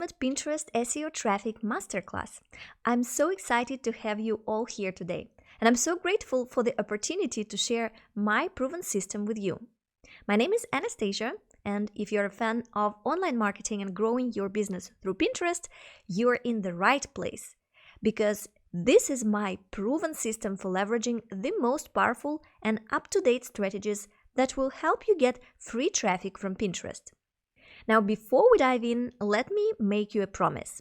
Ultimate Pinterest SEO Traffic Masterclass. I'm so excited to have you all here today, and I'm so grateful for the opportunity to share my proven system with you. My name is Anastasia, and if you're a fan of online marketing and growing your business through Pinterest, you're in the right place, because this is my proven system for leveraging the most powerful and up-to-date strategies that will help you get free traffic from Pinterest. Now, before we dive in, let me make you a promise.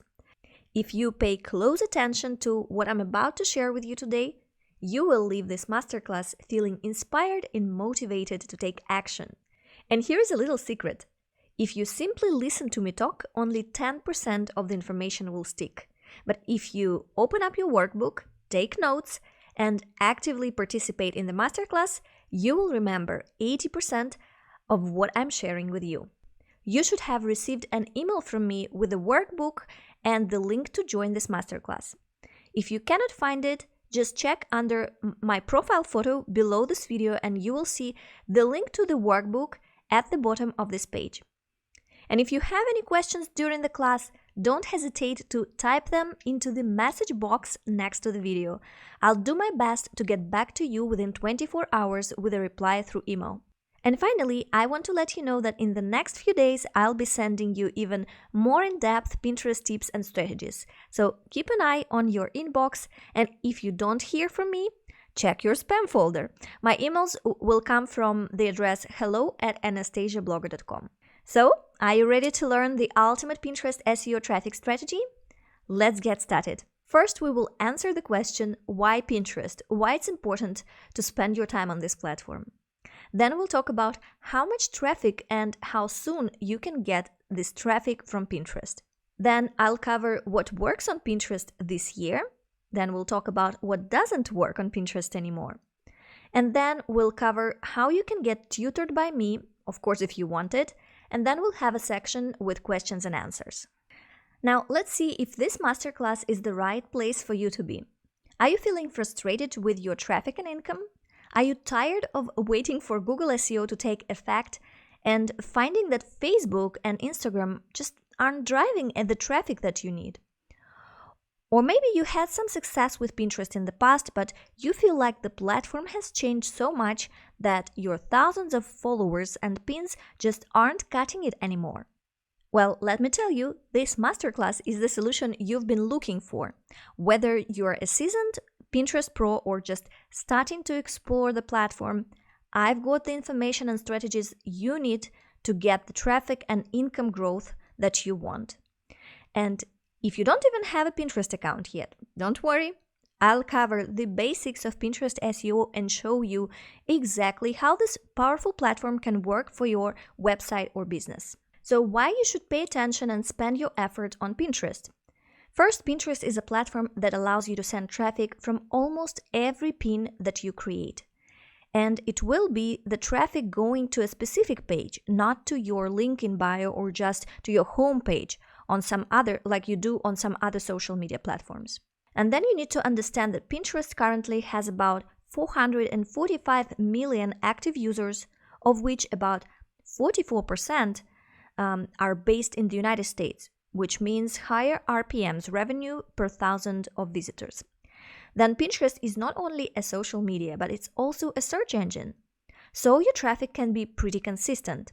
If you pay close attention to what I'm about to share with you today, you will leave this masterclass feeling inspired and motivated to take action. And here's a little secret. If you simply listen to me talk, only 10% of the information will stick. But if you open up your workbook, take notes, and actively participate in the masterclass, you will remember 80% of what I'm sharing with you. You should have received an email from me with the workbook and the link to join this masterclass. If you cannot find it, just check under my profile photo below this video and you will see the link to the workbook at the bottom of this page. And if you have any questions during the class, don't hesitate to type them into the message box next to the video. I'll do my best to get back to you within 24 hours with a reply through email. And finally, I want to let you know that in the next few days, I'll be sending you even more in-depth Pinterest tips and strategies. So keep an eye on your inbox, and if you don't hear from me, check your spam folder. My emails will come from the address hello@anastasiablogger.com. So, are you ready to learn the ultimate Pinterest SEO traffic strategy? Let's get started. First, we will answer the question, why Pinterest? Why it's important to spend your time on this platform. Then we'll talk about how much traffic and how soon you can get this traffic from Pinterest. Then I'll cover what works on Pinterest this year. Then we'll talk about what doesn't work on Pinterest anymore. And then we'll cover how you can get tutored by me, of course if you want it, and then we'll have a section with questions and answers. Now let's see if this masterclass is the right place for you to be. Are you feeling frustrated with your traffic and income? Are you tired of waiting for Google SEO to take effect and finding that Facebook and Instagram just aren't driving at the traffic that you need? Or maybe you had some success with Pinterest in the past, but you feel like the platform has changed so much that your thousands of followers and pins just aren't cutting it anymore. Well, let me tell you, this masterclass is the solution you've been looking for. Whether you're a seasoned Pinterest Pro or just starting to explore the platform, I've got the information and strategies you need to get the traffic and income growth that you want. And if you don't even have a Pinterest account yet, don't worry. I'll cover the basics of Pinterest SEO and show you exactly how this powerful platform can work for your website or business. So why you should pay attention and spend your effort on Pinterest? First, Pinterest is a platform that allows you to send traffic from almost every pin that you create. And it will be the traffic going to a specific page, not to your link in bio or just to your home page on some other, like you do on some other social media platforms. And then you need to understand that Pinterest currently has about 445 million active users, of which about 44% are based in the United States, which means higher RPMs, revenue per thousand of visitors. Then Pinterest is not only a social media, but it's also a search engine. So your traffic can be pretty consistent.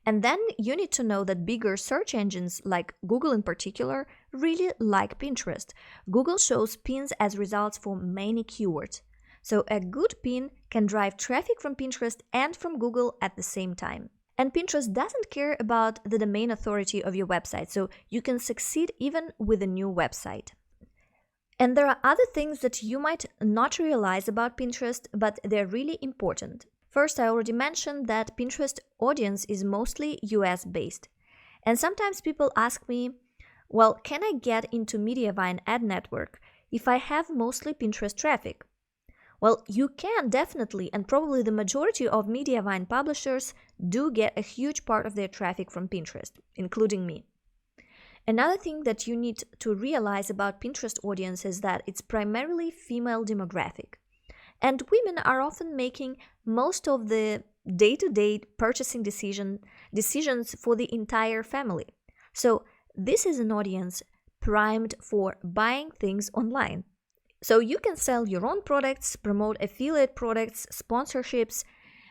And then you need to know that bigger search engines, like Google in particular, really like Pinterest. Google shows pins as results for many keywords. So a good pin can drive traffic from Pinterest and from Google at the same time. And Pinterest doesn't care about the domain authority of your website, so you can succeed even with a new website. And there are other things that you might not realize about Pinterest, but they're really important. First, I already mentioned that Pinterest audience is mostly US based. And sometimes people ask me, well, can I get into Mediavine ad network if I have mostly Pinterest traffic? Well, you can definitely, and probably the majority of Mediavine publishers do get a huge part of their traffic from Pinterest, including me. Another thing that you need to realize about Pinterest audience is that it's primarily female demographic. And women are often making most of the day-to-day purchasing decisions for the entire family. So this is an audience primed for buying things online. So you can sell your own products, promote affiliate products, sponsorships,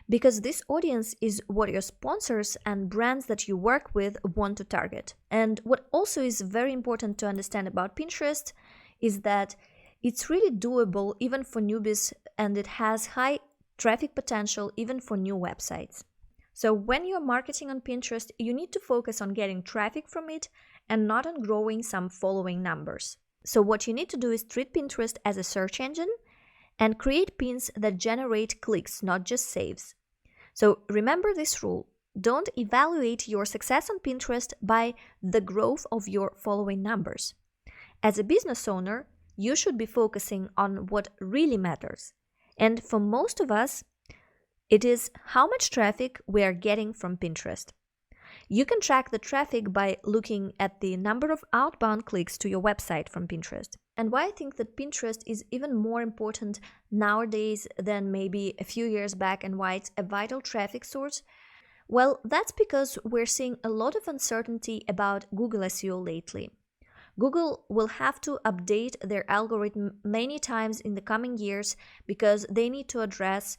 because this audience is what your sponsors and brands that you work with want to target. And what also is very important to understand about Pinterest is that it's really doable even for newbies, and it has high traffic potential even for new websites. So when you're marketing on Pinterest, you need to focus on getting traffic from it and not on growing some following numbers. So what you need to do is treat Pinterest as a search engine and create pins that generate clicks, not just saves. So remember this rule. Don't evaluate your success on Pinterest by the growth of your following numbers. As a business owner, you should be focusing on what really matters. And for most of us, it is how much traffic we are getting from Pinterest. You can track the traffic by looking at the number of outbound clicks to your website from Pinterest. And why I think that Pinterest is even more important nowadays than maybe a few years back, and why it's a vital traffic source, well, that's because we're seeing a lot of uncertainty about Google SEO lately. Google will have to update their algorithm many times in the coming years because they need to address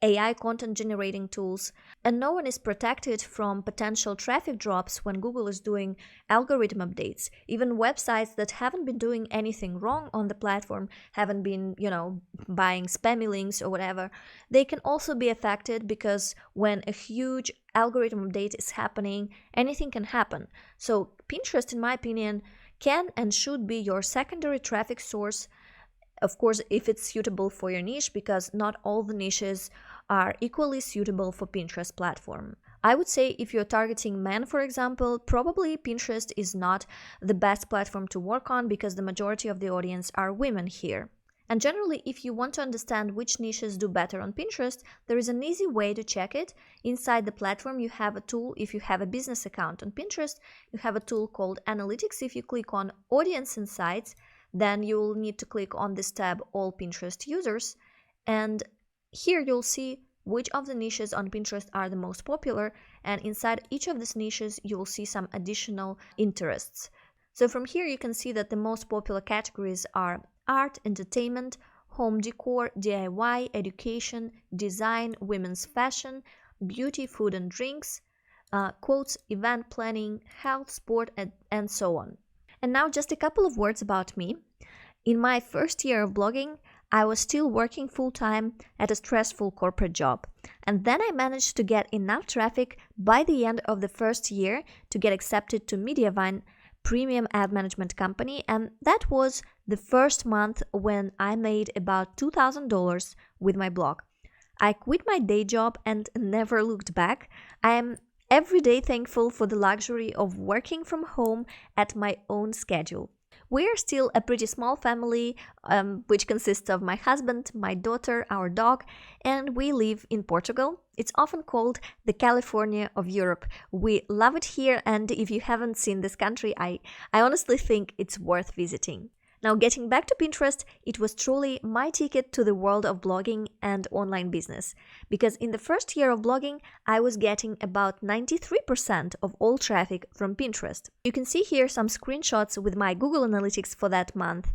AI content generating tools, and no one is protected from potential traffic drops when Google is doing algorithm updates. Even websites that haven't been doing anything wrong on the platform, haven't been, buying spammy links or whatever, they can also be affected because when a huge algorithm update is happening, anything can happen. So Pinterest, in my opinion, can and should be your secondary traffic source. Of course, if it's suitable for your niche, because not all the niches are equally suitable for Pinterest platform. I would say if you're targeting men, for example, probably Pinterest is not the best platform to work on because the majority of the audience are women here. And generally, if you want to understand which niches do better on Pinterest, there is an easy way to check it. Inside the platform, you have a tool. If you have a business account on Pinterest, you have a tool called Analytics. If you click on Audience Insights, then you'll need to click on this tab, All Pinterest Users, and here you'll see which of the niches on Pinterest are the most popular, and inside each of these niches you'll see some additional interests. So from here you can see that the most popular categories are art, entertainment, home decor, DIY, education, design, women's fashion, beauty, food and drinks, quotes, event planning, health, sport, and so on. And now just a couple of words about me. In my first year of blogging, I was still working full-time at a stressful corporate job. And then I managed to get enough traffic by the end of the first year to get accepted to Mediavine premium ad management company. And that was the first month when I made about $2,000 with my blog. I quit my day job and never looked back. I am every day thankful for the luxury of working from home at my own schedule. We are still a pretty small family, which consists of my husband, my daughter, our dog, and we live in Portugal. It's often called the California of Europe. We love it here, and if you haven't seen this country, I honestly think it's worth visiting. Now, getting back to Pinterest, it was truly my ticket to the world of blogging and online business, because in the first year of blogging, I was getting about 93% of all traffic from Pinterest. You can see here some screenshots with my Google Analytics for that month,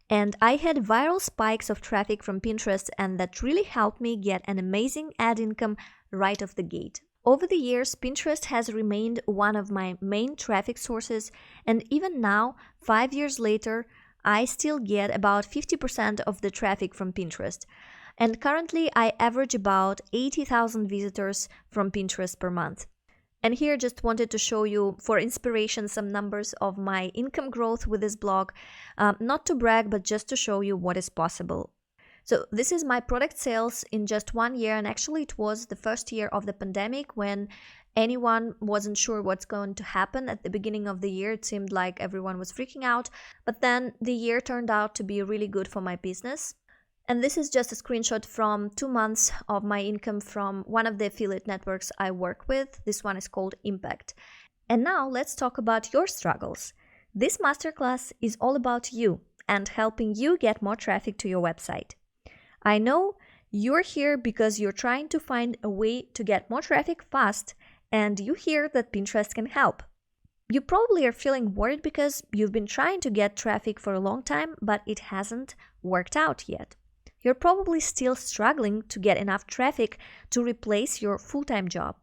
and I had viral spikes of traffic from Pinterest, and that really helped me get an amazing ad income right off the gate. Over the years, Pinterest has remained one of my main traffic sources, and even now, 5 years later, I still get about 50% of the traffic from Pinterest. And currently, I average about 80,000 visitors from Pinterest per month. And here just wanted to show you for inspiration some numbers of my income growth with this blog. Not to brag, but just to show you what is possible. So this is my product sales in just 1 year, and actually it was the first year of the pandemic when anyone wasn't sure what's going to happen. At the beginning of the year, it seemed like everyone was freaking out, but then the year turned out to be really good for my business. And this is just a screenshot from 2 months of my income from one of the affiliate networks I work with. This one is called Impact. And now let's talk about your struggles. This masterclass is all about you and helping you get more traffic to your website. I know you're here because you're trying to find a way to get more traffic fast, and you hear that Pinterest can help. You probably are feeling worried because you've been trying to get traffic for a long time, but it hasn't worked out yet. You're probably still struggling to get enough traffic to replace your full-time job.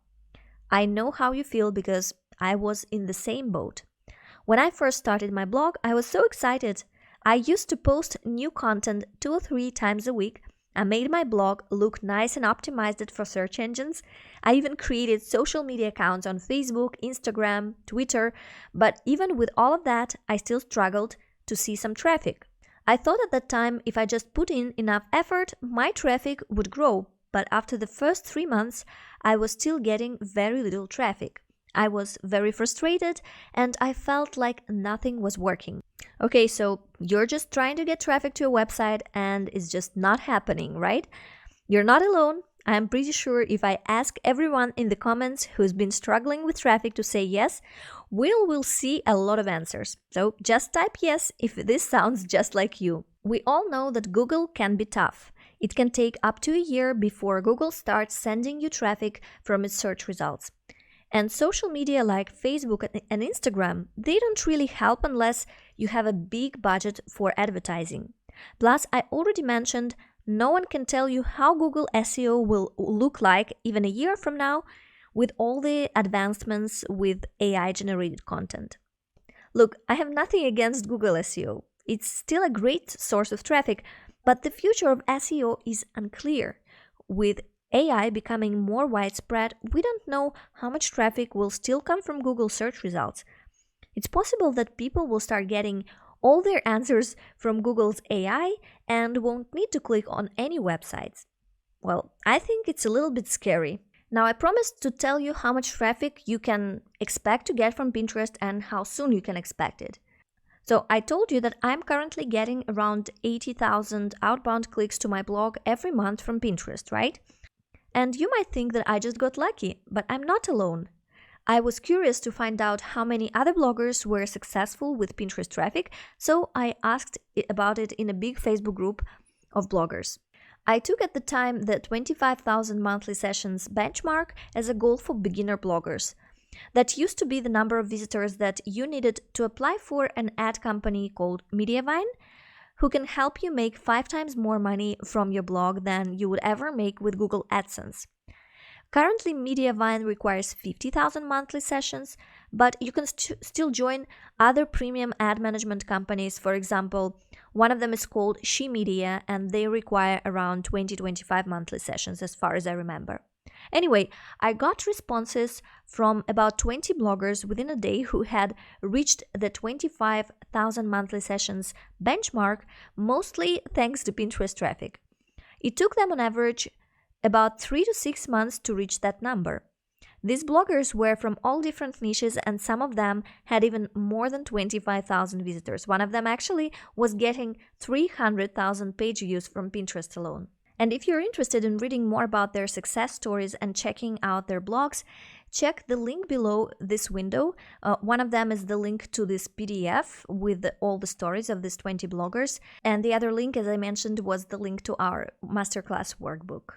I know how you feel because I was in the same boat. When I first started my blog, I was so excited. I used to post new content 2 or 3 times a week. I made my blog look nice and optimized it for search engines. I even created social media accounts on Facebook, Instagram, Twitter, but even with all of that, I still struggled to see some traffic. I thought at that time if I just put in enough effort, my traffic would grow, but after the first 3 months, I was still getting very little traffic. I was very frustrated and I felt like nothing was working. Okay, so you're just trying to get traffic to a website and it's just not happening, right? You're not alone. I'm pretty sure if I ask everyone in the comments who's been struggling with traffic to say yes, we'll see a lot of answers. So just type yes if this sounds just like you. We all know that Google can be tough. It can take up to a year before Google starts sending you traffic from its search results. And social media like Facebook and Instagram, they don't really help unless you have a big budget for advertising. Plus, I already mentioned, no one can tell you how Google SEO will look like even a year from now with all the advancements with AI-generated content. Look, I have nothing against Google SEO. It's still a great source of traffic, but the future of SEO is unclear. With AI becoming more widespread, we don't know how much traffic will still come from Google search results. It's possible that people will start getting all their answers from Google's AI and won't need to click on any websites. Well, I think it's a little bit scary. Now, I promised to tell you how much traffic you can expect to get from Pinterest and how soon you can expect it. So I told you that I'm currently getting around 80,000 outbound clicks to my blog every month from Pinterest, right? And you might think that I just got lucky, but I'm not alone. I was curious to find out how many other bloggers were successful with Pinterest traffic, so I asked about it in a big Facebook group of bloggers. I took at the time the 25,000 monthly sessions benchmark as a goal for beginner bloggers. That used to be the number of visitors that you needed to apply for an ad company called Mediavine, who can help you make 5 times more money from your blog than you would ever make with Google AdSense. Currently, Mediavine requires 50,000 monthly sessions, but you can still join other premium ad management companies. For example, one of them is called She Media, and they require around 20-25 monthly sessions, as far as I remember. Anyway, I got responses from about 20 bloggers within a day who had reached the 25,000 monthly sessions benchmark, mostly thanks to Pinterest traffic. It took them on average about 3 to 6 months to reach that number. These bloggers were from all different niches and some of them had even more than 25,000 visitors. One of them actually was getting 300,000 page views from Pinterest alone. And if you're interested in reading more about their success stories and checking out their blogs, check the link below this window. One of them is the link to this PDF with all the stories of these 20 bloggers. And the other link, as I mentioned, was the link to our masterclass workbook.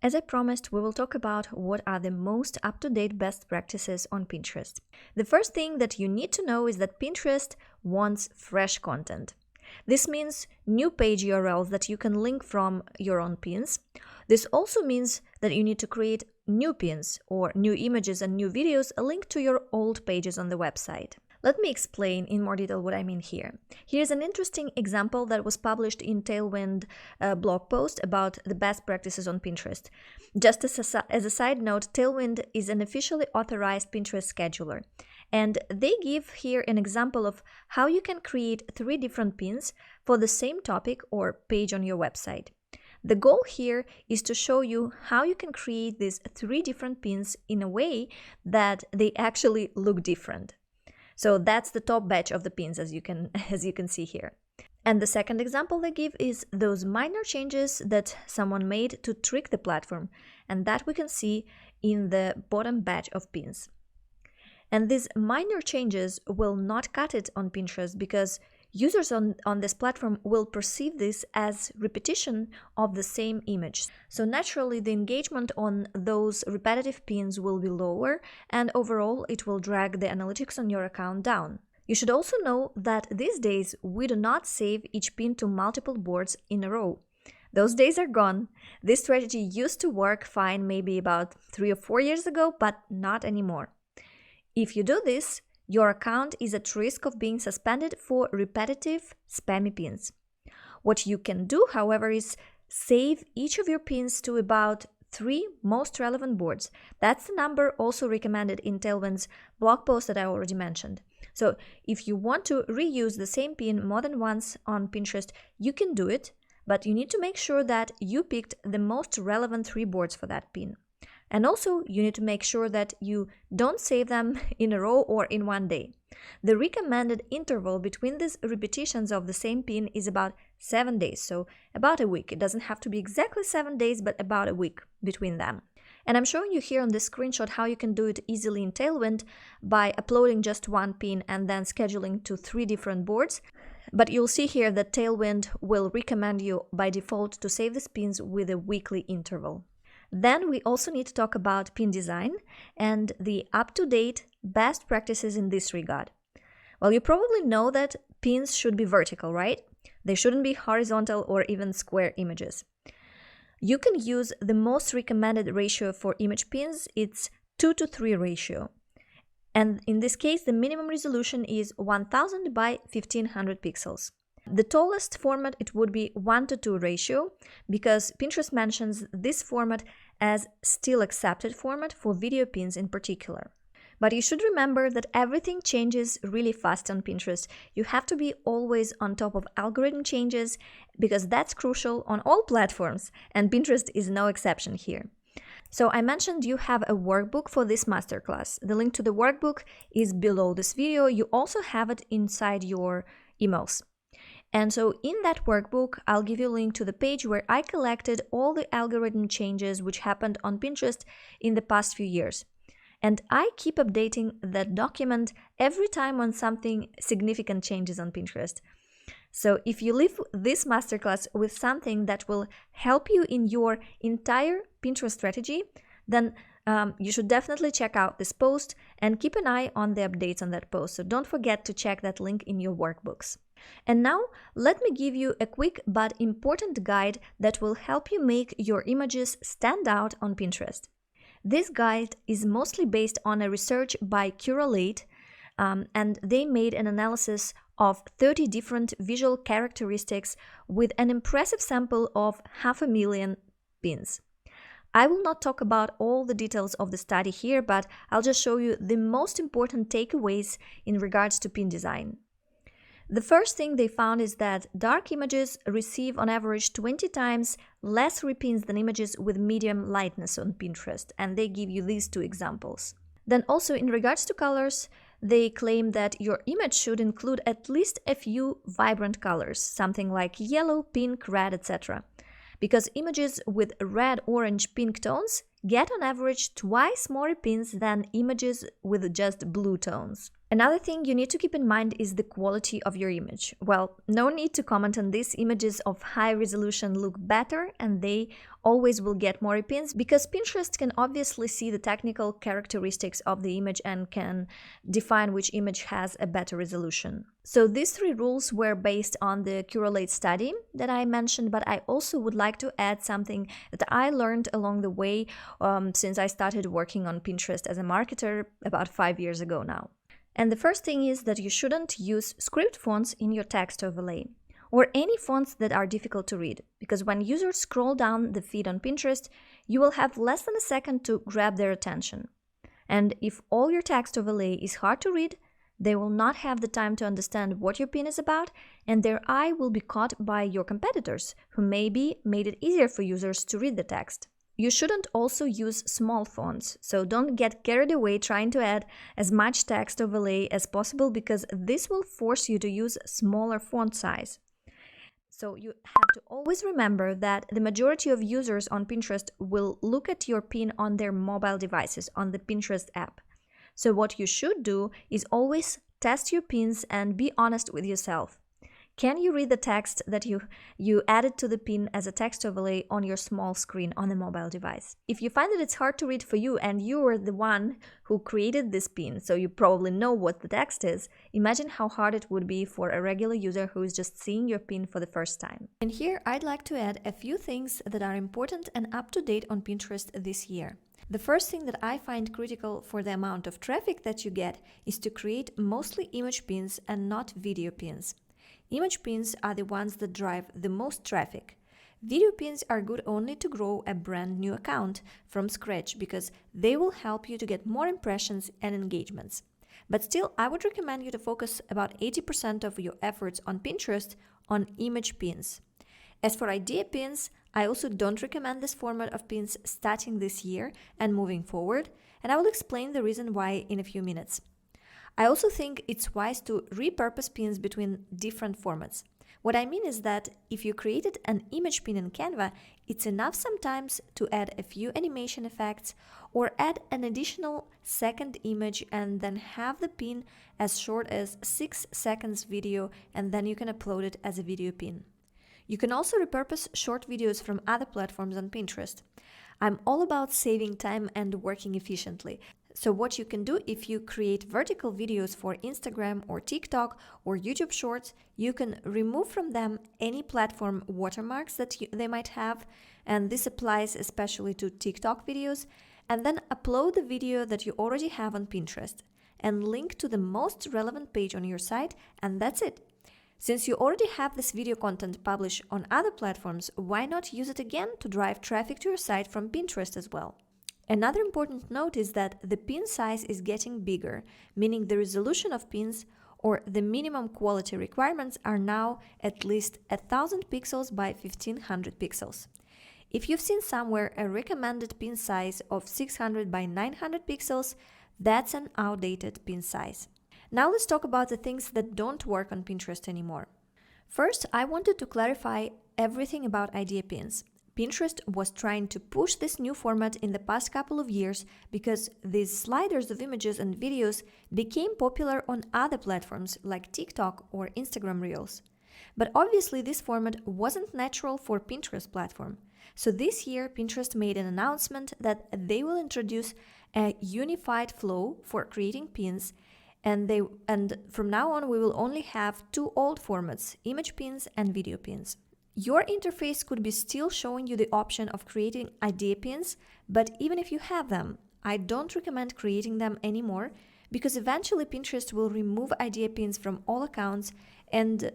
As I promised, we will talk about what are the most up-to-date best practices on Pinterest. The first thing that you need to know is that Pinterest wants fresh content. This means new page URLs that you can link from your own pins. This also means that you need to create new pins or new images and new videos linked to your old pages on the website. Let me explain in more detail what I mean here. Here's an interesting example that was published in Tailwind blog post about the best practices on Pinterest. Just as a side note, Tailwind is an officially authorized Pinterest scheduler. And they give here an example of how you can create 3 different pins for the same topic or page on your website. The goal here is to show you how you can create these 3 different pins in a way that they actually look different. So that's the top batch of the pins as you can see here. And the second example they give is those minor changes that someone made to trick the platform, and that we can see in the bottom batch of pins. And these minor changes will not cut it on Pinterest because Users on this platform will perceive this as repetition of the same image. So naturally, the engagement on those repetitive pins will be lower, and overall, it will drag the analytics on your account down. You should also know that these days, we do not save each pin to multiple boards in a row. Those days are gone. This strategy used to work fine maybe about 3 or 4 years ago, but not anymore. If you do this, your account is at risk of being suspended for repetitive spammy pins. What you can do, however, is save each of your pins to about 3 most relevant boards. That's the number also recommended in Tailwind's blog post that I already mentioned. So if you want to reuse the same pin more than once on Pinterest, you can do it, but you need to make sure that you picked the most relevant 3 boards for that pin. And also, you need to make sure that you don't save them in a row or in one day. The recommended interval between these repetitions of the same pin is about 7 days, so about a week. It doesn't have to be exactly 7 days, but about a week between them. And I'm showing you here on this screenshot how you can do it easily in Tailwind by uploading just one pin and then scheduling to 3 different boards. But you'll see here that Tailwind will recommend you by default to save these pins with a weekly interval. Then we also need to talk about pin design and the up-to-date best practices in this regard. Well, you probably know that pins should be vertical, right? They shouldn't be horizontal or even square images. You can use the most recommended ratio for image pins. It's 2:3 ratio. And in this case, the minimum resolution is 1000 by 1500 pixels. The tallest format, it would be 1:2 ratio, because Pinterest mentions this format as still accepted format for video pins in particular. But you should remember that everything changes really fast on Pinterest. You have to be always on top of algorithm changes, because that's crucial on all platforms, and Pinterest is no exception here. So I mentioned you have a workbook for this masterclass. The link to the workbook is below this video. You also have it inside your emails. And so in that workbook, I'll give you a link to the page where I collected all the algorithm changes which happened on Pinterest in the past few years. And I keep updating that document every time when something significant changes on Pinterest. So if you leave this masterclass with something that will help you in your entire Pinterest strategy, then you should definitely check out this post and keep an eye on the updates on that post. So don't forget to check that link in your workbooks. And now let me give you a quick but important guide that will help you make your images stand out on Pinterest. This guide is mostly based on a research by Curate, and they made an analysis of 30 different visual characteristics with an impressive sample of 500,000 pins. I will not talk about all the details of the study here, but I'll just show you the most important takeaways in regards to pin design. The first thing they found is that dark images receive on average 20 times less repins than images with medium lightness on Pinterest, and they give you these 2 examples. Then also in regards to colors, they claim that your image should include at least a few vibrant colors, something like yellow, pink, red, etc. Because images with red, orange, pink tones get on average twice more pins than images with just blue tones. Another thing you need to keep in mind is the quality of your image. Well, no need to comment on this. Images of high resolution look better and they always will get more pins, because Pinterest can obviously see the technical characteristics of the image and can define which image has a better resolution. So these 3 rules were based on the Curate study that I mentioned, but I also would like to add something that I learned along the way since I started working on Pinterest as a marketer about 5 years ago now. And the first thing is that you shouldn't use script fonts in your text overlay, or any fonts that are difficult to read, because when users scroll down the feed on Pinterest, you will have less than a second to grab their attention. And if all your text overlay is hard to read, they will not have the time to understand what your pin is about, and their eye will be caught by your competitors, who maybe made it easier for users to read the text. You shouldn't also use small fonts, so don't get carried away trying to add as much text overlay as possible, because this will force you to use smaller font size. So you have to always remember that the majority of users on Pinterest will look at your pin on their mobile devices, on the Pinterest app. So what you should do is always test your pins and be honest with yourself. Can you read the text that you added to the pin as a text overlay on your small screen on a mobile device? If you find that it's hard to read for you and you were the one who created this pin, so you probably know what the text is, imagine how hard it would be for a regular user who is just seeing your pin for the first time. And here I'd like to add a few things that are important and up to date on Pinterest this year. The first thing that I find critical for the amount of traffic that you get is to create mostly image pins and not video pins. Image pins are the ones that drive the most traffic. Video pins are good only to grow a brand new account from scratch because they will help you to get more impressions and engagements. But still, I would recommend you to focus about 80% of your efforts on Pinterest on image pins. As for idea pins, I also don't recommend this format of pins starting this year and moving forward, and I will explain the reason why in a few minutes. I also think it's wise to repurpose pins between different formats. What I mean is that if you created an image pin in Canva, it's enough sometimes to add a few animation effects or add an additional second image and then have the pin as short as 6 seconds video, and then you can upload it as a video pin. You can also repurpose short videos from other platforms on Pinterest. I'm all about saving time and working efficiently. So what you can do if you create vertical videos for Instagram or TikTok or YouTube Shorts, you can remove from them any platform watermarks that they might have, and this applies especially to TikTok videos, and then upload the video that you already have on Pinterest and link to the most relevant page on your site, and that's it. Since you already have this video content published on other platforms, why not use it again to drive traffic to your site from Pinterest as well? Another important note is that the pin size is getting bigger, meaning the resolution of pins or the minimum quality requirements are now at least 1000 pixels by 1500 pixels. If you've seen somewhere a recommended pin size of 600 by 900 pixels, that's an outdated pin size. Now let's talk about the things that don't work on Pinterest anymore. First, I wanted to clarify everything about idea pins. Pinterest was trying to push this new format in the past couple of years because these sliders of images and videos became popular on other platforms like TikTok or Instagram Reels. But obviously this format wasn't natural for Pinterest platform. So this year Pinterest made an announcement that they will introduce a unified flow for creating pins, and from now on we will only have two old formats, image pins and video pins. Your interface could be still showing you the option of creating idea pins, but even if you have them, I don't recommend creating them anymore because eventually Pinterest will remove idea pins from all accounts, and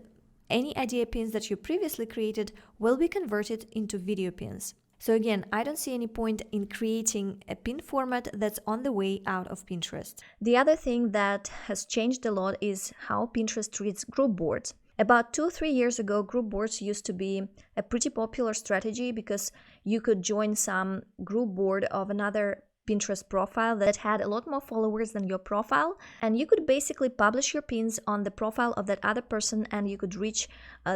any idea pins that you previously created will be converted into video pins. So again, I don't see any point in creating a pin format that's on the way out of Pinterest. The other thing that has changed a lot is how Pinterest treats group boards. About 2-3 years ago, group boards used to be a pretty popular strategy because you could join some group board of another Pinterest profile that had a lot more followers than your profile, and you could basically publish your pins on the profile of that other person and you could reach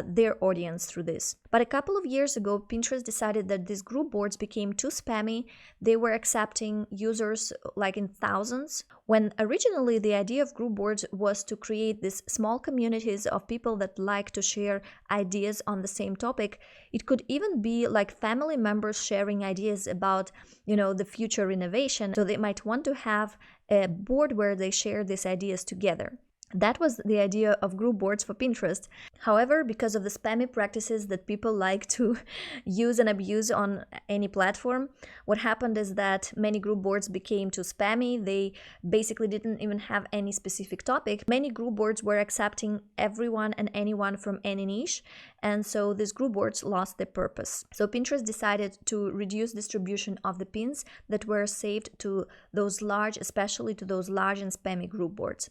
their audience through this. But a couple of years ago, Pinterest decided that these group boards became too spammy. They were accepting users like in thousands, when originally the idea of group boards was to create these small communities of people that like to share ideas on the same topic. It could even be like family members sharing ideas about, the future innovation. So they might want to have a board where they share these ideas together. That was the idea of group boards for Pinterest. However, because of the spammy practices that people like to use and abuse on any platform, what happened is that many group boards became too spammy. They basically didn't even have any specific topic. Many group boards were accepting everyone and anyone from any niche, and so these group boards lost their purpose. So Pinterest decided to reduce distribution of the pins that were saved to those large, especially to those large and spammy group boards.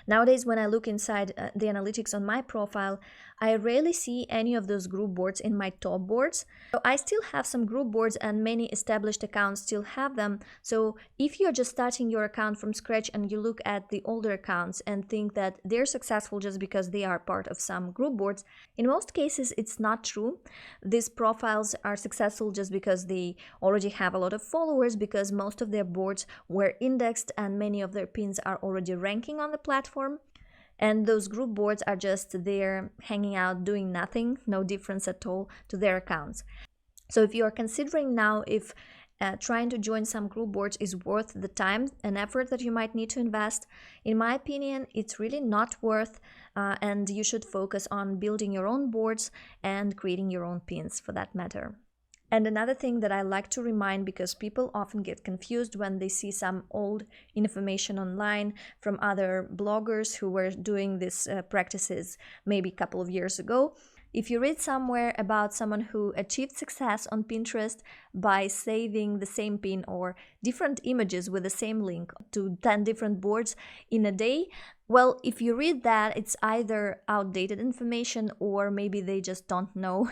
Nowadays, when I look inside the analytics on my profile, I rarely see any of those group boards in my top boards. So I still have some group boards and many established accounts still have them. So if you're just starting your account from scratch and you look at the older accounts and think that they're successful just because they are part of some group boards, in most cases it's not true. These profiles are successful just because they already have a lot of followers, because most of their boards were indexed and many of their pins are already ranking on the platform. And those group boards are just there hanging out, doing nothing, no difference at all to their accounts. So if you are considering now if trying to join some group boards is worth the time and effort that you might need to invest, in my opinion, it's really not worth, and you should focus on building your own boards and creating your own pins for that matter. And another thing that I like to remind, because people often get confused when they see some old information online from other bloggers who were doing these practices maybe a couple of years ago. If you read somewhere about someone who achieved success on Pinterest by saving the same pin or different images with the same link to 10 different boards in a day, well, if you read that, it's either outdated information or maybe they just don't know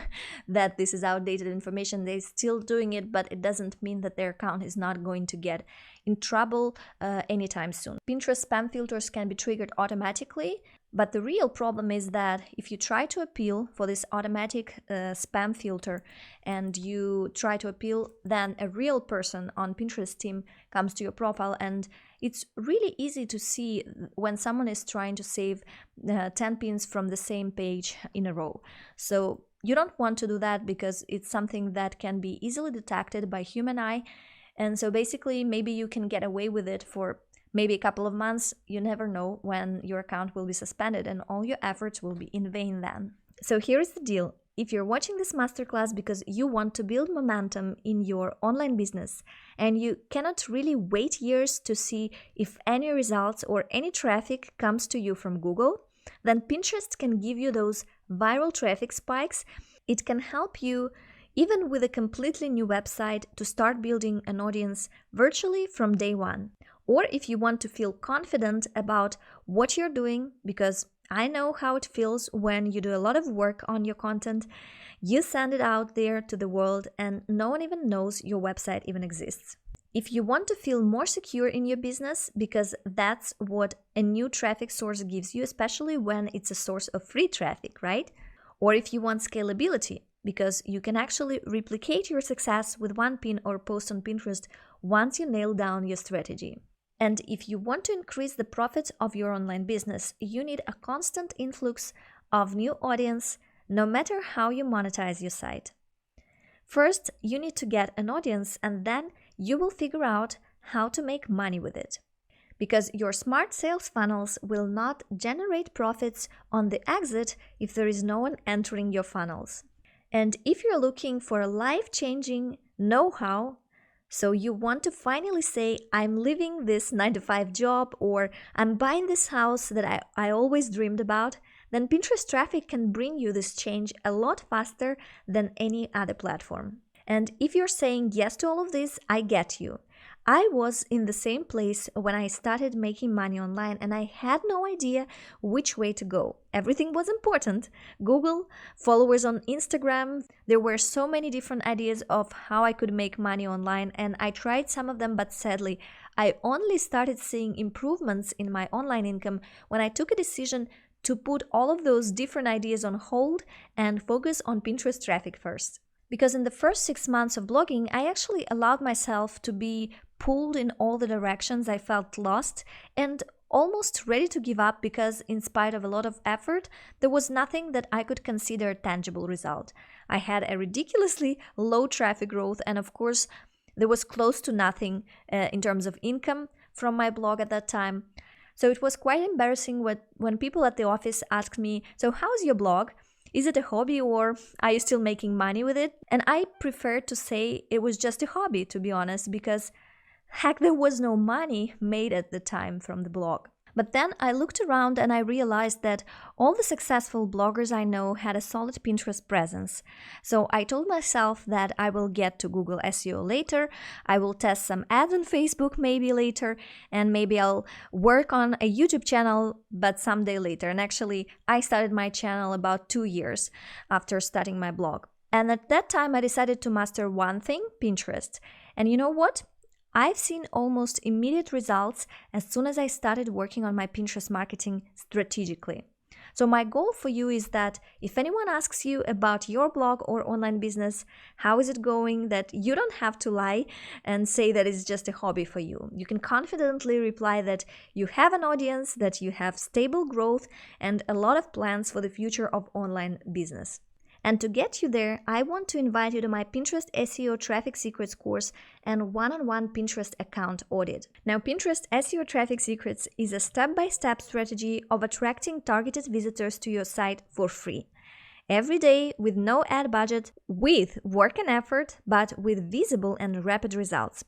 that this is outdated information. They're still doing it, but it doesn't mean that their account is not going to get in trouble anytime soon. Pinterest spam filters can be triggered automatically, but the real problem is that if you try to appeal for this automatic spam filter and you try to appeal, then a real person on Pinterest team comes to your profile, and it's really easy to see when someone is trying to save 10 pins from the same page in a row. So you don't want to do that because it's something that can be easily detected by human eye. And so basically maybe you can get away with it for maybe a couple of months. You never know when your account will be suspended and all your efforts will be in vain then. So here is the deal. If you're watching this masterclass because you want to build momentum in your online business and you cannot really wait years to see if any results or any traffic comes to you from Google, then Pinterest can give you those viral traffic spikes. It can help you, even with a completely new website, to start building an audience virtually from day one. Or if you want to feel confident about what you're doing, because I know how it feels when you do a lot of work on your content, you send it out there to the world and no one even knows your website even exists. If you want to feel more secure in your business, because that's what a new traffic source gives you, especially when it's a source of free traffic, right? Or if you want scalability, because you can actually replicate your success with one pin or post on Pinterest once you nail down your strategy. And if you want to increase the profits of your online business, you need a constant influx of new audience, no matter how you monetize your site. First, you need to get an audience, and then you will figure out how to make money with it. Because your smart sales funnels will not generate profits on the exit if there is no one entering your funnels. And if you're looking for a life-changing know-how, so you want to finally say, I'm leaving this 9-to-5 job, or I'm buying this house that I always dreamed about, then Pinterest traffic can bring you this change a lot faster than any other platform. And if you're saying yes to all of this, I get you. I was in the same place when I started making money online and I had no idea which way to go. Everything was important. Google, followers on Instagram, there were so many different ideas of how I could make money online, and I tried some of them, but sadly, I only started seeing improvements in my online income when I took a decision to put all of those different ideas on hold and focus on Pinterest traffic first. Because in the first 6 months of blogging, I actually allowed myself to be pulled in all the directions. I felt lost and almost ready to give up because in spite of a lot of effort, there was nothing that I could consider a tangible result. I had a ridiculously low traffic growth, and of course, there was close to nothing in terms of income from my blog at that time. So it was quite embarrassing when people at the office asked me, so how's your blog? Is it a hobby or are you still making money with it? And I prefer to say it was just a hobby, to be honest, because heck, there was no money made at the time from the blog. But then I looked around and I realized that all the successful bloggers I know had a solid Pinterest presence. So I told myself that I will get to Google SEO later, I will test some ads on Facebook maybe later, and maybe I'll work on a YouTube channel, but someday later. And actually, I started my channel about 2 years after starting my blog. And at that time, I decided to master one thing, Pinterest. And you know what? I've seen almost immediate results as soon as I started working on my Pinterest marketing strategically. So my goal for you is that if anyone asks you about your blog or online business, how is it going, that you don't have to lie and say that it's just a hobby for you. You can confidently reply that you have an audience, that you have stable growth and a lot of plans for the future of online business. And to get you there, I want to invite you to my Pinterest SEO Traffic Secrets course and one-on-one Pinterest account audit. Now, Pinterest SEO Traffic Secrets is a step-by-step strategy of attracting targeted visitors to your site for free. Every day, with no ad budget, with work and effort, but with visible and rapid results.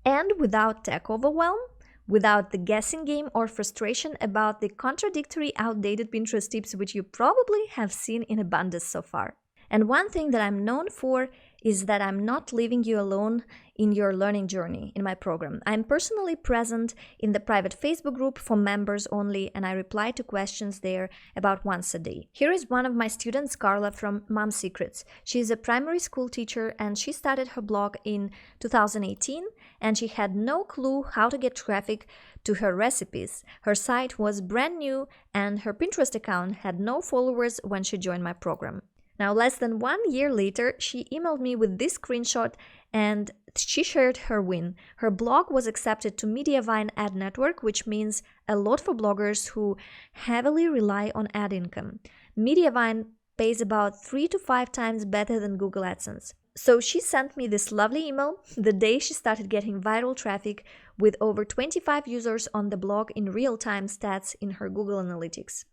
And without tech overwhelm, without the guessing game or frustration about the contradictory, outdated Pinterest tips which you probably have seen in abundance so far. And one thing that I'm known for is that I'm not leaving you alone in your learning journey in my program. I'm personally present in the private Facebook group for members only, and I reply to questions there about once a day. Here is one of my students, Carla from Mom Secrets. She is a primary school teacher and she started her blog in 2018, and she had no clue how to get traffic to her recipes. Her site was brand new and her Pinterest account had no followers when she joined my program. Now, less than 1 year later, she emailed me with this screenshot and she shared her win. Her blog was accepted to Mediavine ad network, which means a lot for bloggers who heavily rely on ad income. Mediavine pays about 3 to 5 times better than Google AdSense. So she sent me this lovely email the day she started getting viral traffic with over 25 users on the blog in real-time stats in her Google Analytics.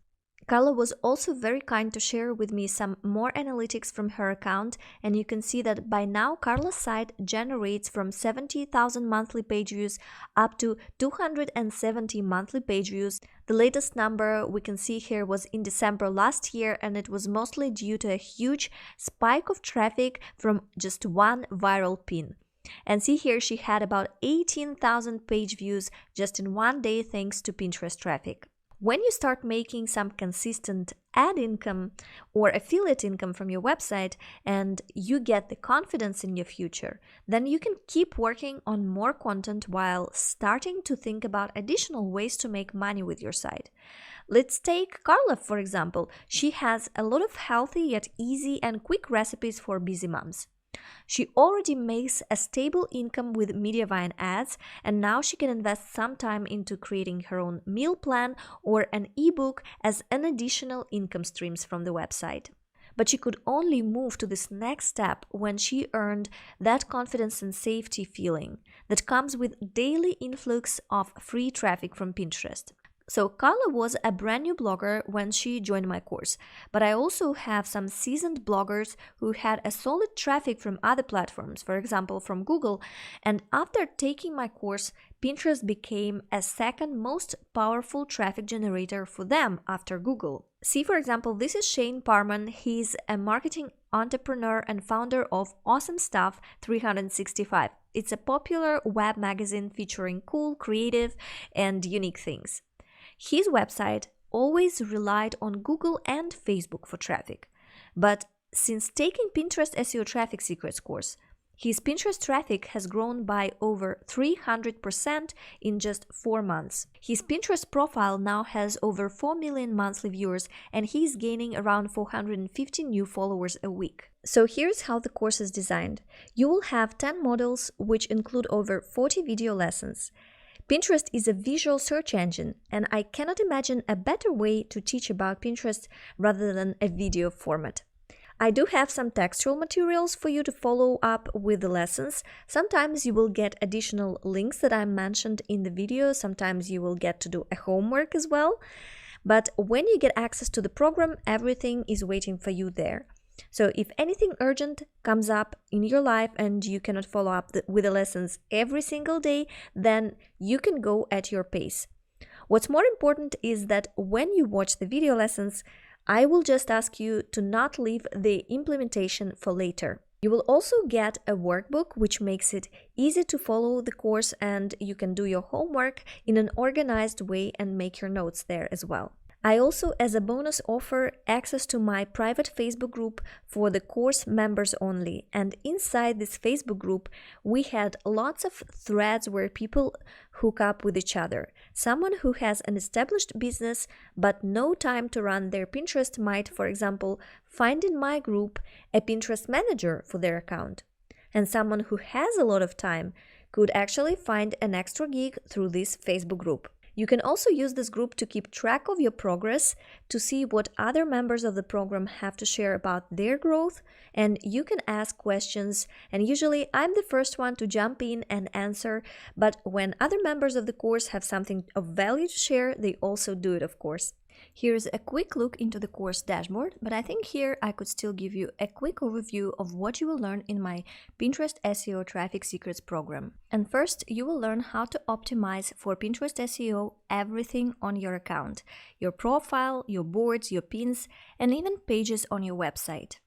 Carla was also very kind to share with me some more analytics from her account, and you can see that by now Carla's site generates from 70,000 monthly page views up to 270 monthly page views. The latest number we can see here was in December last year, and it was mostly due to a huge spike of traffic from just one viral pin. And see here, she had about 18,000 page views just in one day thanks to Pinterest traffic. When you start making some consistent ad income or affiliate income from your website and you get the confidence in your future, then you can keep working on more content while starting to think about additional ways to make money with your site. Let's take Carla, for example. She has a lot of healthy yet easy and quick recipes for busy moms. She already makes a stable income with Mediavine ads, and now she can invest some time into creating her own meal plan or an ebook as an additional income streams from the website. But she could only move to this next step when she earned that confidence and safety feeling that comes with daily influx of free traffic from Pinterest. So Carla was a brand new blogger when she joined my course, but I also have some seasoned bloggers who had a solid traffic from other platforms, for example from Google, and after taking my course, Pinterest became a second most powerful traffic generator for them after Google. See, for example, this is Shane Parman. He's a marketing entrepreneur and founder of Awesome Stuff 365. It's a popular web magazine featuring cool, creative, and unique things. His website always relied on Google and Facebook for traffic. But since taking Pinterest SEO Traffic Secrets course, his Pinterest traffic has grown by over 300% in just 4 months. His Pinterest profile now has over 4 million monthly viewers, and he's gaining around 450 new followers a week. So here's how the course is designed. You will have 10 modules, which include over 40 video lessons. Pinterest is a visual search engine, and I cannot imagine a better way to teach about Pinterest rather than a video format. I do have some textual materials for you to follow up with the lessons. Sometimes you will get additional links that I mentioned in the video. Sometimes you will get to do a homework as well. But when you get access to the program, everything is waiting for you there. So if anything urgent comes up in your life and you cannot follow up with the lessons every single day, then you can go at your pace. What's more important is that when you watch the video lessons, I will just ask you to not leave the implementation for later. You will also get a workbook which makes it easy to follow the course, and you can do your homework in an organized way and make your notes there as well. I also, as a bonus, offer access to my private Facebook group for the course members only. And inside this Facebook group, we had lots of threads where people hook up with each other. Someone who has an established business but no time to run their Pinterest might, for example, find in my group a Pinterest manager for their account. And someone who has a lot of time could actually find an extra gig through this Facebook group. You can also use this group to keep track of your progress, to see what other members of the program have to share about their growth, and you can ask questions, and usually I'm the first one to jump in and answer, but when other members of the course have something of value to share, they also do it, of course. Here's a quick look into the course dashboard, but I think here I could still give you a quick overview of what you will learn in my Pinterest SEO Traffic Secrets program. And first, you will learn how to optimize for Pinterest SEO everything on your account, your profile, your boards, your pins, and even pages on your website.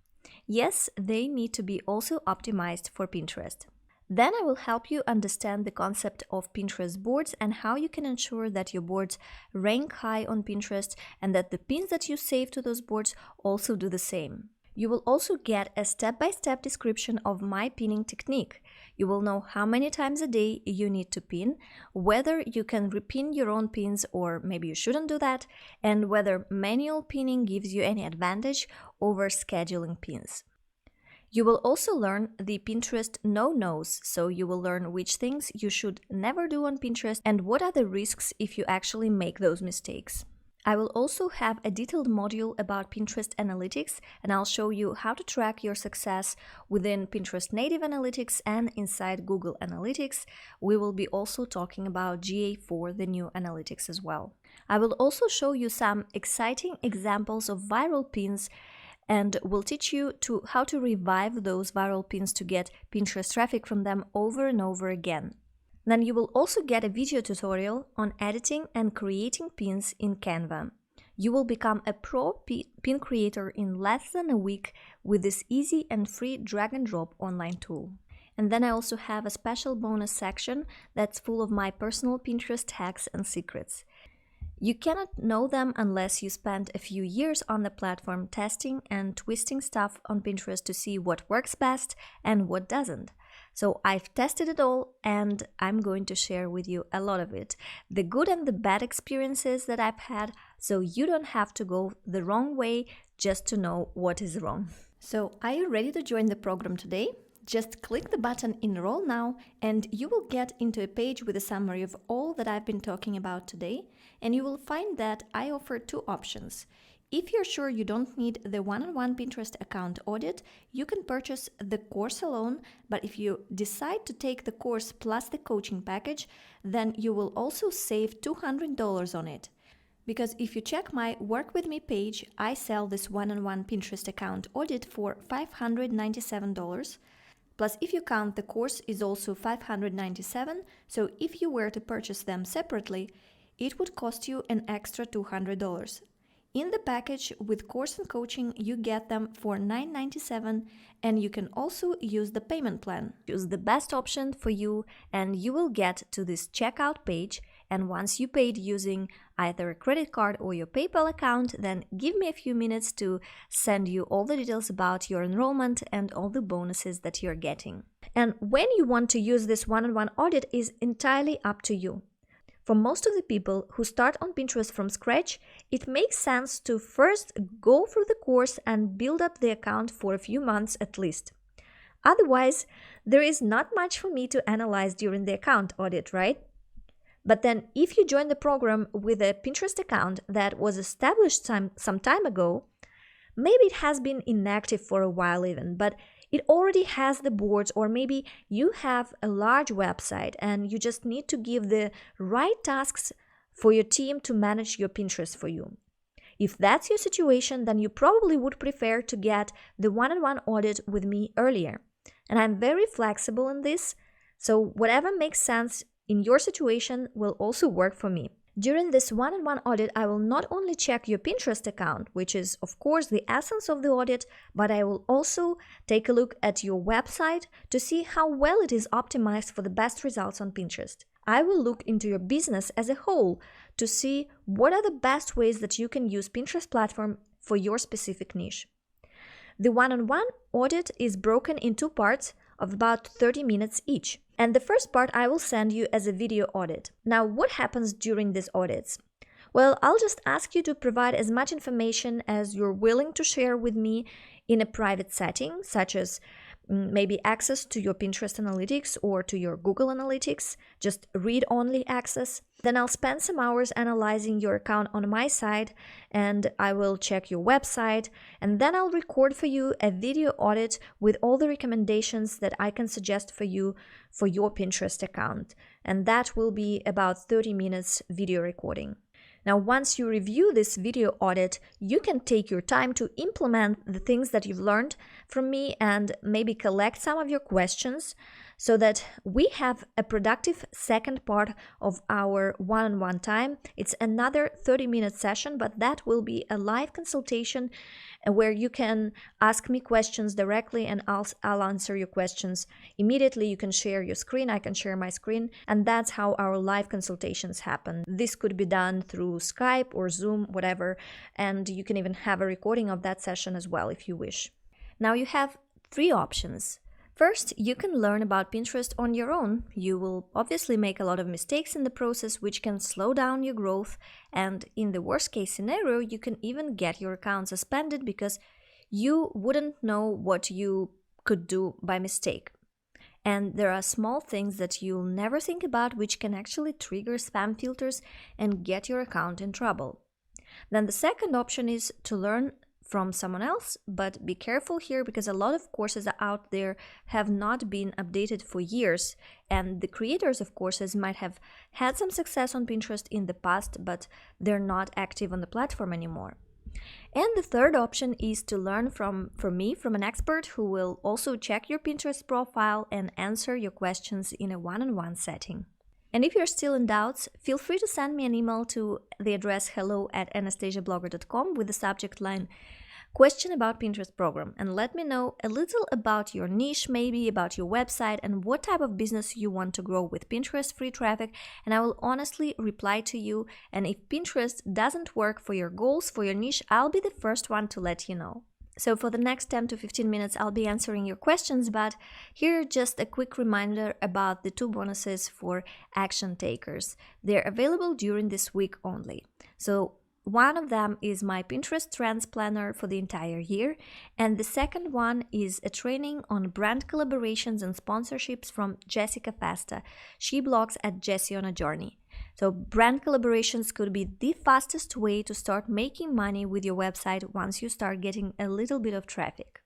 Yes, they need to be also optimized for Pinterest. Then I will help you understand the concept of Pinterest boards and how you can ensure that your boards rank high on Pinterest and that the pins that you save to those boards also do the same. You will also get a step-by-step description of my pinning technique. You will know how many times a day you need to pin, whether you can repin your own pins or maybe you shouldn't do that, and whether manual pinning gives you any advantage over scheduling pins. You will also learn the Pinterest no-nos, so you will learn which things you should never do on Pinterest and what are the risks if you actually make those mistakes. I will also have a detailed module about Pinterest analytics, and I'll show you how to track your success within Pinterest native analytics and inside Google Analytics. We will be also talking about GA4, the new analytics as well. I will also show you some exciting examples of viral pins and will teach you how to revive those viral pins to get Pinterest traffic from them over and over again. Then you will also get a video tutorial on editing and creating pins in Canva. You will become a pro pin creator in less than a week with this easy and free drag and drop online tool. And then I also have a special bonus section that's full of my personal Pinterest hacks and secrets. You cannot know them unless you spend a few years on the platform testing and twisting stuff on Pinterest to see what works best and what doesn't. So I've tested it all and I'm going to share with you a lot of it, the good and the bad experiences that I've had, so you don't have to go the wrong way just to know what is wrong. So are you ready to join the program today? Just click the button Enroll Now and you will get into a page with a summary of all that I've been talking about today, and you will find that I offer two options. If you're sure you don't need the one-on-one Pinterest account audit, you can purchase the course alone, but if you decide to take the course plus the coaching package, then you will also save $200 on it. Because if you check my Work With Me page, I sell this one-on-one Pinterest account audit for $597. Plus, if you count, the course is also $597, so if you were to purchase them separately, it would cost you an extra $200. In the package with course and coaching, you get them for $997, and you can also use the payment plan. Choose the best option for you, and you will get to this checkout page. And once you paid using either a credit card or your PayPal account, then give me a few minutes to send you all the details about your enrollment and all the bonuses that you're getting. And when you want to use this one-on-one audit is entirely up to you. For most of the people who start on Pinterest from scratch, it makes sense to first go through the course and build up the account for a few months at least. Otherwise, there is not much for me to analyze during the account audit, right? But then if you join the program with a Pinterest account that was established some time ago, maybe it has been inactive for a while even, but it already has the boards, or maybe you have a large website and you just need to give the right tasks for your team to manage your Pinterest for you. If that's your situation, then you probably would prefer to get the one-on-one audit with me earlier. And I'm very flexible in this, so whatever makes sense in your situation will also work for me. During this one-on-one audit, I will not only check your Pinterest account, which is of course the essence of the audit, but I will also take a look at your website to see how well it is optimized for the best results on Pinterest. I will look into your business as a whole to see what are the best ways that you can use Pinterest platform for your specific niche. The one-on-one audit is broken in 2 parts of about 30 minutes each. And the first part I will send you as a video audit. Now, what happens during these audits? Well, I'll just ask you to provide as much information as you're willing to share with me in a private setting, such as maybe access to your Pinterest analytics or to your Google Analytics, just read-only access. Then I'll spend some hours analyzing your account on my side, and I will check your website, and then I'll record for you a video audit with all the recommendations that I can suggest for you for your Pinterest account. And that will be about 30 minutes video recording. Now, once you review this video audit, you can take your time to implement the things that you've learned from me and maybe collect some of your questions so that we have a productive second part of our one-on-one time. It's another 30-minute session, but that will be a live consultation where you can ask me questions directly and I'll answer your questions immediately. You can share your screen, I can share my screen, and that's how our live consultations happen. This could be done through Skype or Zoom, whatever, and you can even have a recording of that session as well if you wish. Now you have 3 options. First, you can learn about Pinterest on your own. You will obviously make a lot of mistakes in the process, which can slow down your growth, and in the worst case scenario, you can even get your account suspended because you wouldn't know what you could do by mistake. And there are small things that you'll never think about which can actually trigger spam filters and get your account in trouble. Then the second option is to learn from someone else, but be careful here because a lot of courses out there have not been updated for years, and the creators of courses might have had some success on Pinterest in the past, but they're not active on the platform anymore. And the third option is to learn from me, from an expert who will also check your Pinterest profile and answer your questions in a one-on-one setting. And if you're still in doubts, feel free to send me an email to the address hello@anastasiablogger.com with the subject line question about Pinterest program, and let me know a little about your niche, maybe about your website and what type of business you want to grow with Pinterest free traffic, and I will honestly reply to you. And if Pinterest doesn't work for your goals, for your niche, I'll be the first one to let you know. So for the next 10 to 15 minutes, I'll be answering your questions, but here just a quick reminder about the 2 bonuses for action takers. They're available during this week only. So one of them is my Pinterest Trends Planner for the entire year, and the second one is a training on brand collaborations and sponsorships from Jessica Festa. She blogs at Jessie on a Journey. So brand collaborations could be the fastest way to start making money with your website once you start getting a little bit of traffic.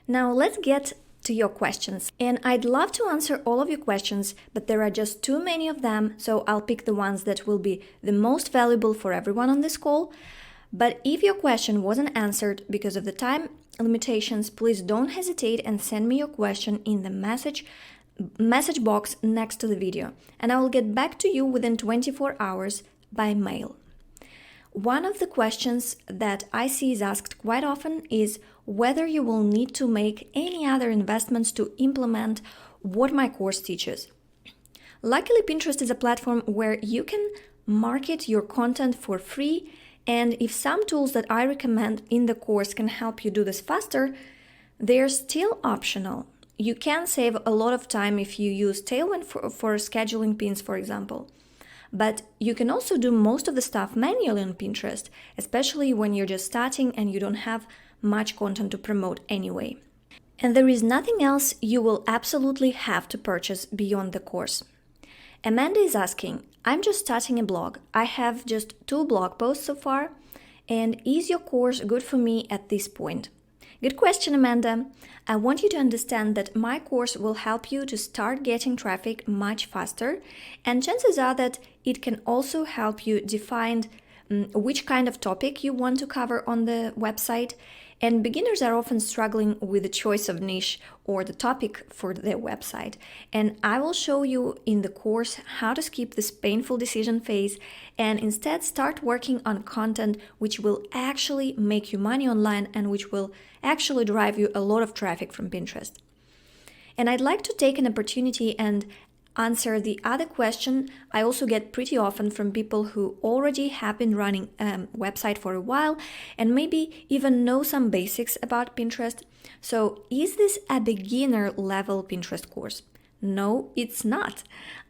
Now let's get to your questions. And I'd love to answer all of your questions, but there are just too many of them, so I'll pick the ones that will be the most valuable for everyone on this call. But if your question wasn't answered because of the time limitations, please don't hesitate and send me your question in the message box next to the video, and I will get back to you within 24 hours by mail. One of the questions that I see is asked quite often is whether you will need to make any other investments to implement what my course teaches. Luckily, Pinterest is a platform where you can market your content for free, and if some tools that I recommend in the course can help you do this faster, they're still optional. You can save a lot of time if you use Tailwind for scheduling pins, for example. But you can also do most of the stuff manually on Pinterest, especially when you're just starting and you don't have much content to promote anyway. And there is nothing else you will absolutely have to purchase beyond the course. Amanda is asking, I'm just starting a blog. I have just 2 blog posts so far, and is your course good for me at this point? Good question, Amanda. I want you to understand that my course will help you to start getting traffic much faster, and chances are that it can also help you define which kind of topic you want to cover on the website. And beginners are often struggling with the choice of niche or the topic for their website. And I will show you in the course how to skip this painful decision phase and instead start working on content which will actually make you money online and which will actually drive you a lot of traffic from Pinterest. And I'd like to take an opportunity and answer the other question I also get pretty often from people who already have been running a website for a while and maybe even know some basics about Pinterest. So, is this a beginner level Pinterest course? No, it's not.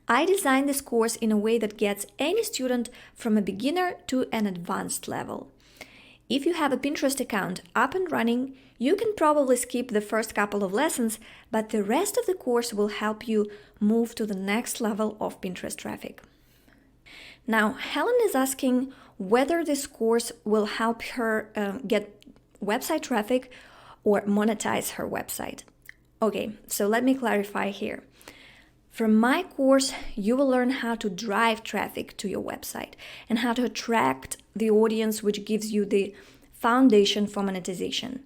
I designed this course in a way that gets any student from a beginner to an advanced level. If you have a Pinterest account up and running, you can probably skip the first couple of lessons, but the rest of the course will help you move to the next level of Pinterest traffic. Now, Helen is asking whether this course will help her get website traffic or monetize her website. Okay, so let me clarify here. From my course, you will learn how to drive traffic to your website and how to attract the audience, which gives you the foundation for monetization.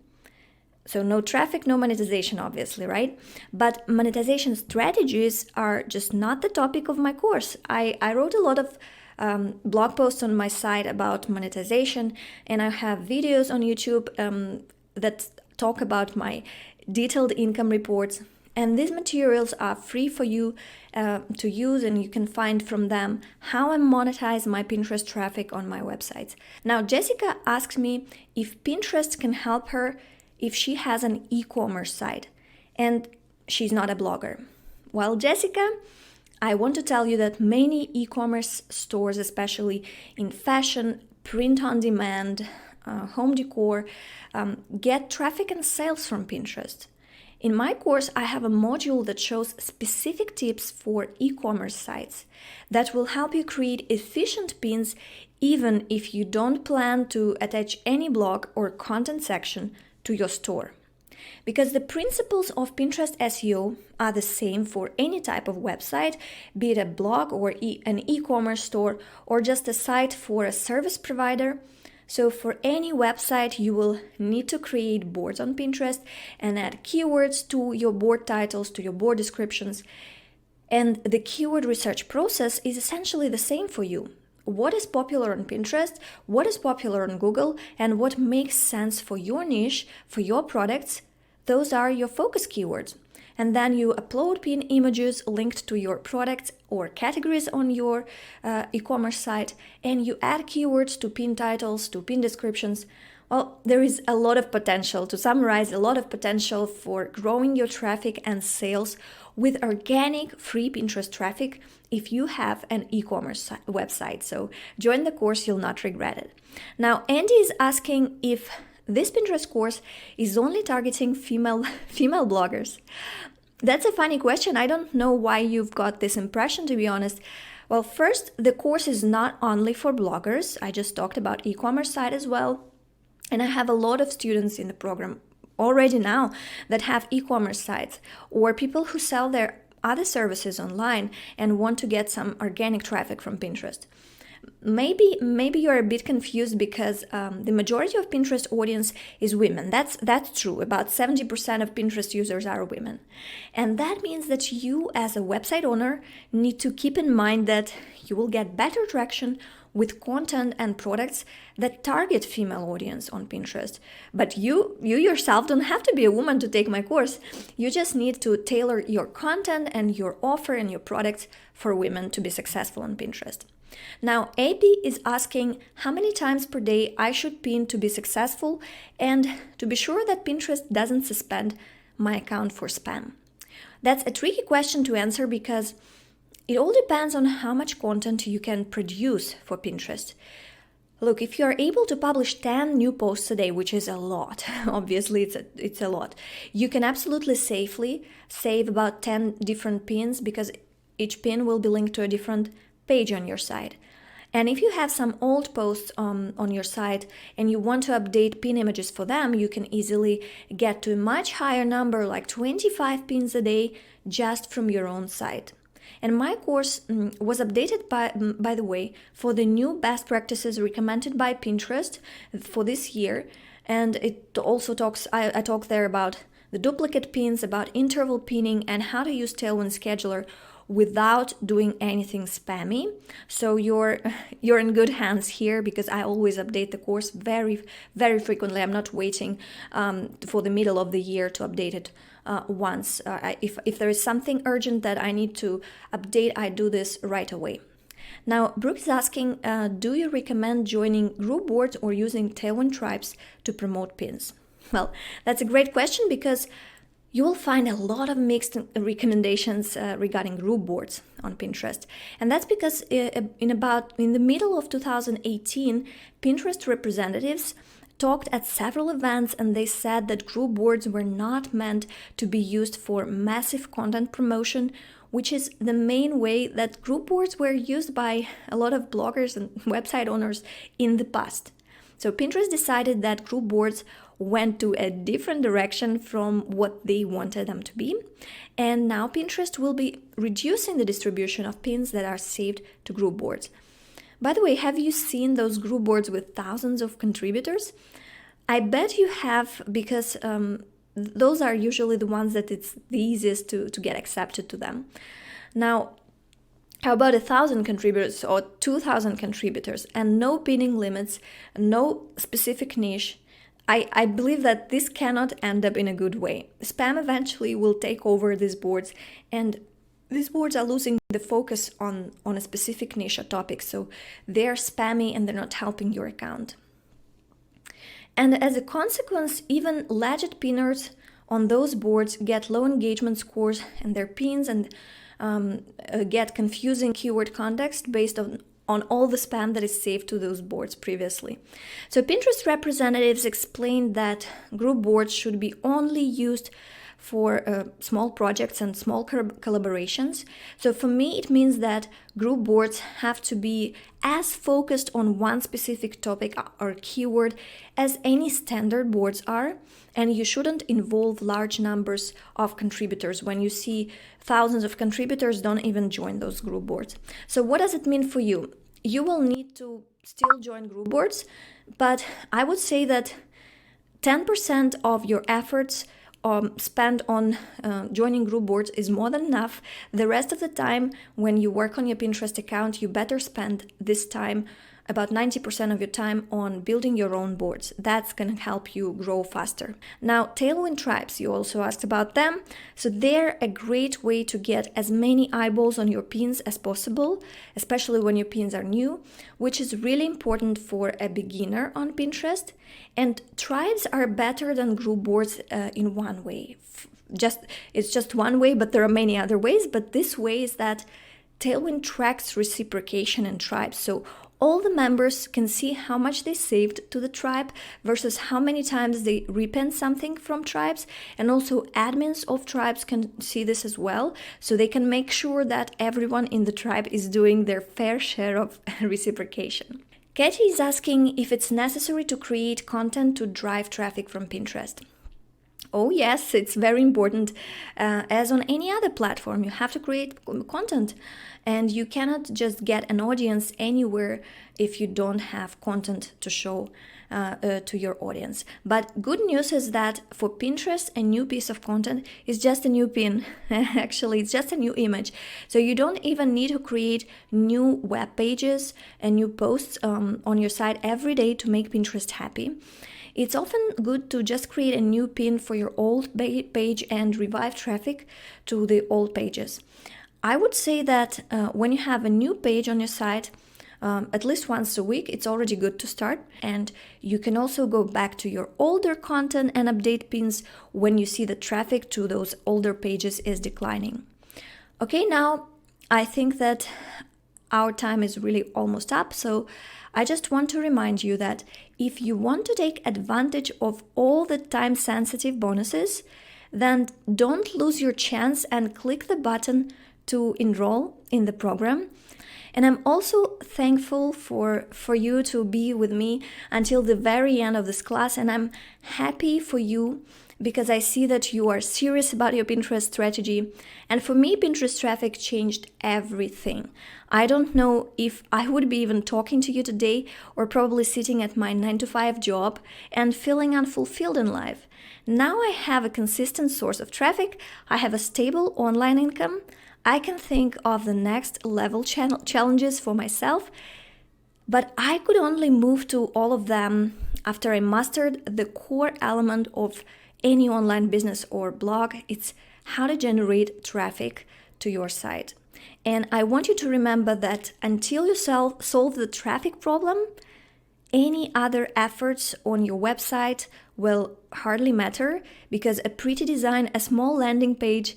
So no traffic, no monetization, obviously, right? But monetization strategies are just not the topic of my course. I wrote a lot of blog posts on my site about monetization, and I have videos on YouTube that talk about my detailed income reports. And these materials are free for you to use, and you can find from them how I monetize my Pinterest traffic on my websites. Now, Jessica asks me if Pinterest can help her if she has an e-commerce site and she's not a blogger. Well, Jessica, I want to tell you that many e-commerce stores, especially in fashion, print on demand, home decor, get traffic and sales from Pinterest. In my course, I have a module that shows specific tips for e-commerce sites that will help you create efficient pins even if you don't plan to attach any blog or content section to your store. Because the principles of Pinterest SEO are the same for any type of website, be it a blog or an e-commerce store or just a site for a service provider. So for any website, you will need to create boards on Pinterest and add keywords to your board titles, to your board descriptions. And the keyword research process is essentially the same for you. What is popular on Pinterest, what is popular on Google, and what makes sense for your niche, for your products, those are your focus keywords. And then you upload pin images linked to your products or categories on your e-commerce site, and you add keywords to pin titles, to pin descriptions. Well, there is a lot of potential, to summarize, a lot of potential for growing your traffic and sales with organic free Pinterest traffic if you have an e-commerce website. So join the course, you'll not regret it. Now, Andy is asking if this Pinterest course is only targeting female bloggers. That's a funny question. I don't know why you've got this impression, to be honest. Well, first, the course is not only for bloggers. I just talked about e-commerce site as well. And I have a lot of students in the program already now that have e-commerce sites or people who sell their other services online and want to get some organic traffic from Pinterest. Maybe you're a bit confused because the majority of Pinterest audience is women. That's true. About 70% of Pinterest users are women. And that means that you as a website owner need to keep in mind that you will get better traction with content and products that target female audience on Pinterest. But you yourself don't have to be a woman to take my course. You just need to tailor your content and your offer and your products for women to be successful on Pinterest. Now, AP is asking how many times per day I should pin to be successful and to be sure that Pinterest doesn't suspend my account for spam. That's a tricky question to answer because it all depends on how much content you can produce for Pinterest. Look, if you're able to publish 10 new posts a day, which is a lot, obviously it's a lot, you can absolutely safely save about 10 different pins because each pin will be linked to a different page on your site. And if you have some old posts on your site and you want to update pin images for them, you can easily get to a much higher number, like 25 pins a day, just from your own site. And my course was updated, by the way, for the new best practices recommended by Pinterest for this year. And it also I talk there about the duplicate pins, about interval pinning, and how to use Tailwind Scheduler, without doing anything spammy. So you're in good hands here, because I always update the course very, very frequently. I'm not waiting for the middle of the year to update it once. If there is something urgent that I need to update, I do this right away. Now, Brooke is asking, do you recommend joining group boards or using Tailwind tribes to promote pins? Well, that's a great question, because you will find a lot of mixed recommendations regarding group boards on Pinterest. And that's because in the middle of 2018, Pinterest representatives talked at several events, and they said that group boards were not meant to be used for massive content promotion, which is the main way that group boards were used by a lot of bloggers and website owners in the past. So Pinterest decided that group boards went to a different direction from what they wanted them to be. And now Pinterest will be reducing the distribution of pins that are saved to group boards. By the way, have you seen those group boards with thousands of contributors? I bet you have, because those are usually the ones that it's the easiest to get accepted to them. Now, how about 1,000 contributors or 2,000 contributors and no pinning limits, no specific niche? I believe that this cannot end up in a good way. Spam eventually will take over these boards, and these boards are losing the focus on a specific niche or topic, so they're spammy and they're not helping your account. And as a consequence, even legit pinners on those boards get low engagement scores and their pins, and get confusing keyword context based on all the spam that is saved to those boards previously. So Pinterest representatives explained that group boards should be only used for small projects and small collaborations. So for me, it means that group boards have to be as focused on one specific topic or keyword as any standard boards are, and you shouldn't involve large numbers of contributors. When you see thousands of contributors, don't even join those group boards. So what does it mean for you? You will need to still join group boards, but I would say that 10% of your efforts spent on joining group boards is more than enough. The rest of the time, when you work on your Pinterest account, you better spend this time, about 90% of your time, on building your own boards. That's going to help you grow faster. Now, Tailwind tribes, you also asked about them. So they're a great way to get as many eyeballs on your pins as possible, especially when your pins are new, which is really important for a beginner on Pinterest. And tribes are better than group boards in one way. It's just one way, but there are many other ways. But this way is that Tailwind tracks reciprocation in tribes. So all the members can see how much they saved to the tribe versus how many times they repinned something from tribes. And also admins of tribes can see this as well. So they can make sure that everyone in the tribe is doing their fair share of reciprocation. Katie is asking if it's necessary to create content to drive traffic from Pinterest. Oh yes, it's very important. As on any other platform, you have to create content, and you cannot just get an audience anywhere if you don't have content to show to your audience. But good news is that for Pinterest, a new piece of content is just a new pin. Actually, it's just a new image. So you don't even need to create new web pages and new posts on your site every day to make Pinterest happy. It's often good to just create a new pin for your old page and revive traffic to the old pages. I would say that when you have a new page on your site, at least once a week, it's already good to start. And you can also go back to your older content and update pins when you see the traffic to those older pages is declining. Okay, now I think that our time is really almost up. So I just want to remind you that if you want to take advantage of all the time-sensitive bonuses, then don't lose your chance and click the button to enroll in the program. And I'm also thankful for you to be with me until the very end of this class, and I'm happy for you because I see that you are serious about your Pinterest strategy. And for me, Pinterest traffic changed everything. I don't know if I would be even talking to you today or probably sitting at my 9-to-5 job and feeling unfulfilled in life. Now I have a consistent source of traffic, I have a stable online income, I can think of the next level challenges for myself, but I could only move to all of them after I mastered the core element of any online business or blog. It's how to generate traffic to your site. And I want you to remember that until you solve the traffic problem, any other efforts on your website will hardly matter, because a pretty design, a small landing page,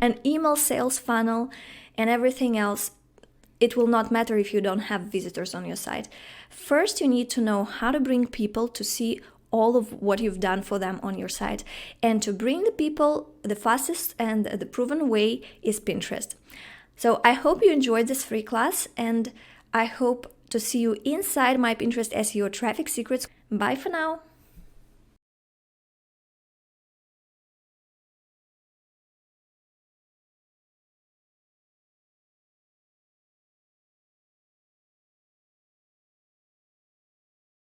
an email sales funnel, and everything else, it will not matter if you don't have visitors on your site. First, you need to know how to bring people to see all of what you've done for them on your site. And to bring the people, the fastest and the proven way is Pinterest. So I hope you enjoyed this free class, and I hope to see you inside my Pinterest SEO traffic secrets. Bye for now.